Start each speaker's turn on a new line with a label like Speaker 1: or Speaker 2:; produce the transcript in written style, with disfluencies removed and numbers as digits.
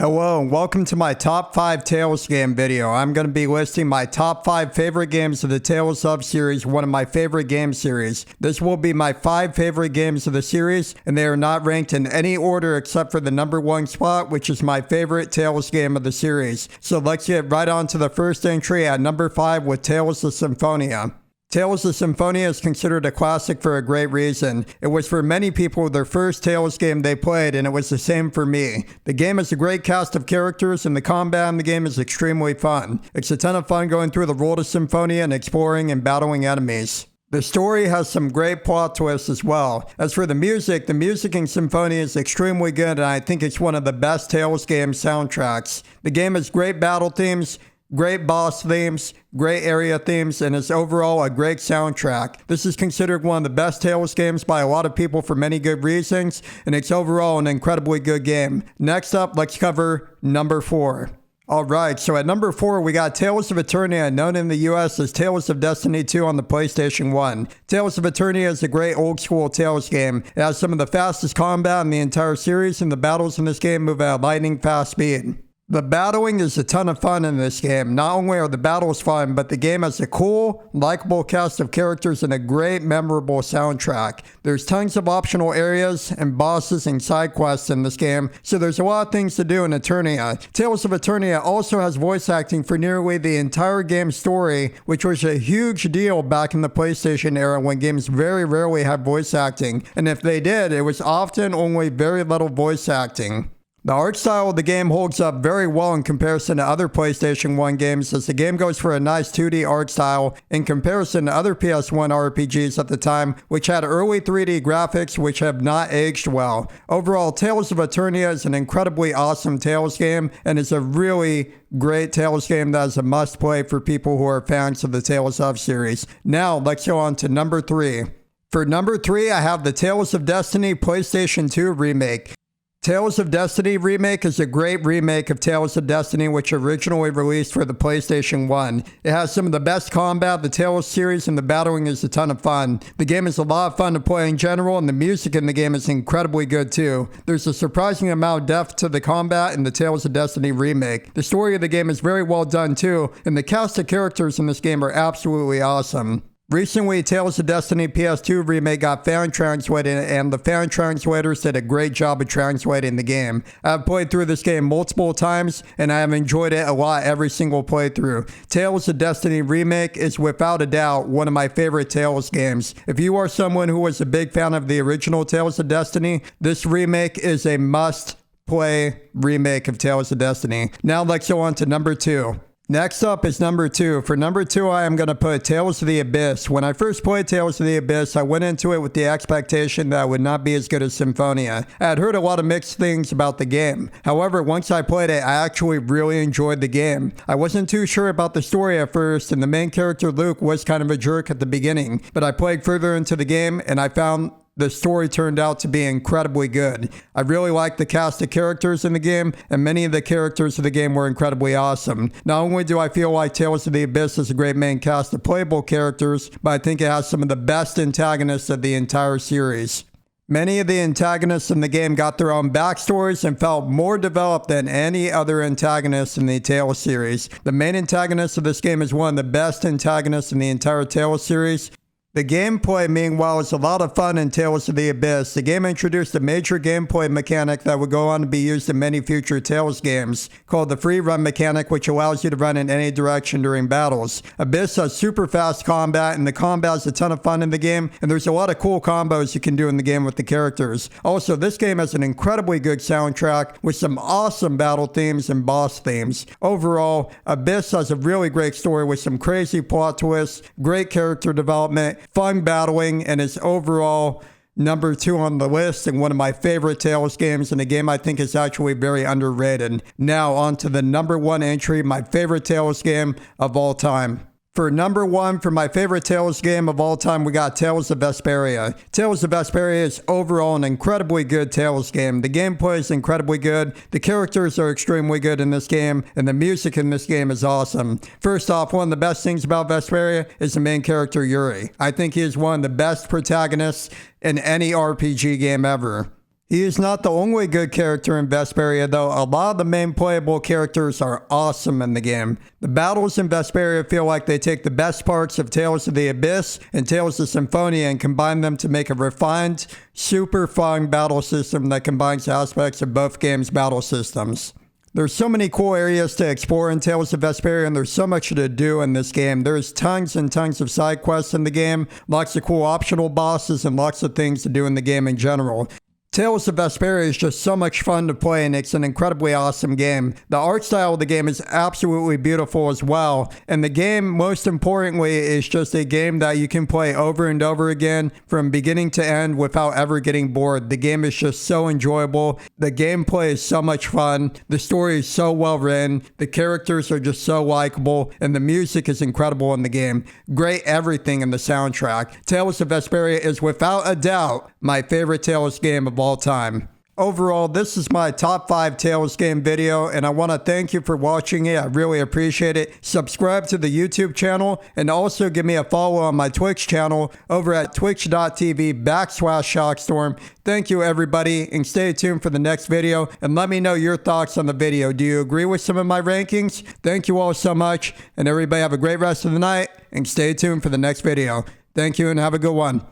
Speaker 1: Hello and welcome to my top 5 Tales game video. I'm going to be listing my top 5 favorite games of the Tales of series, one of my favorite game series. This will be my 5 favorite games of the series, and they are not ranked in any order except for the number 1 spot, which is my favorite Tales game of the series. So let's get right on to the first entry at number 5 with Tales of Symphonia. Tales of Symphonia is considered a classic for a great reason. It was for many people their first Tales game they played, and it was the same for me. The game has a great cast of characters, and the combat in the game is extremely fun. It's a ton of fun going through the world of Symphonia and exploring and battling enemies. The story has some great plot twists as well. As for the music in Symphonia is extremely good, and I think it's one of the best Tales game soundtracks. The game has great battle themes, great boss themes, great area themes, and is overall a great soundtrack. This is considered one of the best Tales games by a lot of people for many good reasons, and it's overall an incredibly good game. Next up, let's cover number 4. Alright, so at number 4 we got Tales of Eternia, known in the US as Tales of Destiny 2 on the PlayStation 1. Tales of Eternia is a great old school Tales game. It has some of the fastest combat in the entire series, and the battles in this game move at a lightning fast speed. The battling is a ton of fun in this game. Not only are the battles fun, but the game has a cool, likable cast of characters and a great, memorable soundtrack. There's tons of optional areas and bosses and side quests in this game, so there's a lot of things to do in Eternia. Tales of Eternia also has voice acting for nearly the entire game's story, which was a huge deal back in the PlayStation era when games very rarely had voice acting, and if they did, it was often only very little voice acting. The art style of the game holds up very well in comparison to other PlayStation 1 games, as the game goes for a nice 2D art style in comparison to other PS1 RPGs at the time, which had early 3D graphics which have not aged well. Overall, Tales of Eternia is an incredibly awesome Tales game, and is a really great Tales game that is a must play for people who are fans of the Tales of series. Now, let's go on to number 3. For number 3, I have the Tales of Destiny PlayStation 2 remake. Tales of Destiny Remake is a great remake of Tales of Destiny, which originally released for the PlayStation 1. It has some of the best combat, the Tales series, and the battling is a ton of fun. The game is a lot of fun to play in general, and the music in the game is incredibly good too. There's a surprising amount of depth to the combat in the Tales of Destiny Remake. The story of the game is very well done too, and the cast of characters in this game are absolutely awesome. Recently, Tales of Destiny PS2 Remake got fan translated, and the fan translators did a great job of translating the game. I've played through this game multiple times, and I have enjoyed it a lot every single playthrough. Tales of Destiny Remake is without a doubt one of my favorite Tales games. If you are someone who was a big fan of the original Tales of Destiny, this remake is a must-play remake of Tales of Destiny. Now let's go on to number 2. Next up is number 2. For number 2, I am going to put Tales of the Abyss. When I first played Tales of the Abyss, I went into it with the expectation that it would not be as good as Symphonia. I had heard a lot of mixed things about the game. However, once I played it, I actually really enjoyed the game. I wasn't too sure about the story at first, and the main character Luke was kind of a jerk at the beginning, but I played further into the game, and I found the story turned out to be incredibly good. I really liked the cast of characters in the game, and many of the characters of the game were incredibly awesome. Not only do I feel like Tales of the Abyss is a great main cast of playable characters, but I think it has some of the best antagonists of the entire series. Many of the antagonists in the game got their own backstories and felt more developed than any other antagonist in the Tales series. The main antagonist of this game is one of the best antagonists in the entire Tales series. The gameplay, meanwhile, is a lot of fun in Tales of the Abyss. The game introduced a major gameplay mechanic that would go on to be used in many future Tales games, called the free run mechanic, which allows you to run in any direction during battles. Abyss has super fast combat, and the combat is a ton of fun in the game, and there's a lot of cool combos you can do in the game with the characters. Also, this game has an incredibly good soundtrack with some awesome battle themes and boss themes. Overall, Abyss has a really great story with some crazy plot twists, great character development, fun battling, and is overall number 2 on the list and one of my favorite Tales games, and a game I think is actually very underrated. Now on to the number 1 entry, my favorite Tales game of all time. For number 1, for my favorite Tales game of all time, we got Tales of Vesperia. Tales of Vesperia is overall an incredibly good Tales game. The gameplay is incredibly good, the characters are extremely good in this game, and the music in this game is awesome. First off, one of the best things about Vesperia is the main character Yuri. I think he is one of the best protagonists in any RPG game ever. He is not the only good character in Vesperia, though. A lot of the main playable characters are awesome in the game. The battles in Vesperia feel like they take the best parts of Tales of the Abyss and Tales of Symphonia and combine them to make a refined, super fun battle system that combines aspects of both games' battle systems. There's so many cool areas to explore in Tales of Vesperia, and there's so much to do in this game. There's tons and tons of side quests in the game, lots of cool optional bosses, and lots of things to do in the game in general. Tales of Vesperia is just so much fun to play, and it's an incredibly awesome game. The art style of the game is absolutely beautiful as well, and the game, most importantly, is just a game that you can play over and over again from beginning to end without ever getting bored. The game is just so enjoyable. The gameplay is so much fun. The story is so well written. The characters are just so likable, and the music is incredible in the game. Great everything in the soundtrack. Tales of Vesperia is without a doubt my favorite Tales game of all time. Overall, this is my top 5 Tales game video, and I want to thank you for watching it. I really appreciate it. Subscribe to the YouTube channel, and also give me a follow on my Twitch channel over at twitch.tv/Shockstorm. Thank you, everybody, and stay tuned for the next video, and let me know your thoughts on the video. Do you agree with some of my rankings? Thank you all so much, and everybody have a great rest of the night, and stay tuned for the next video. Thank you, and have a good one.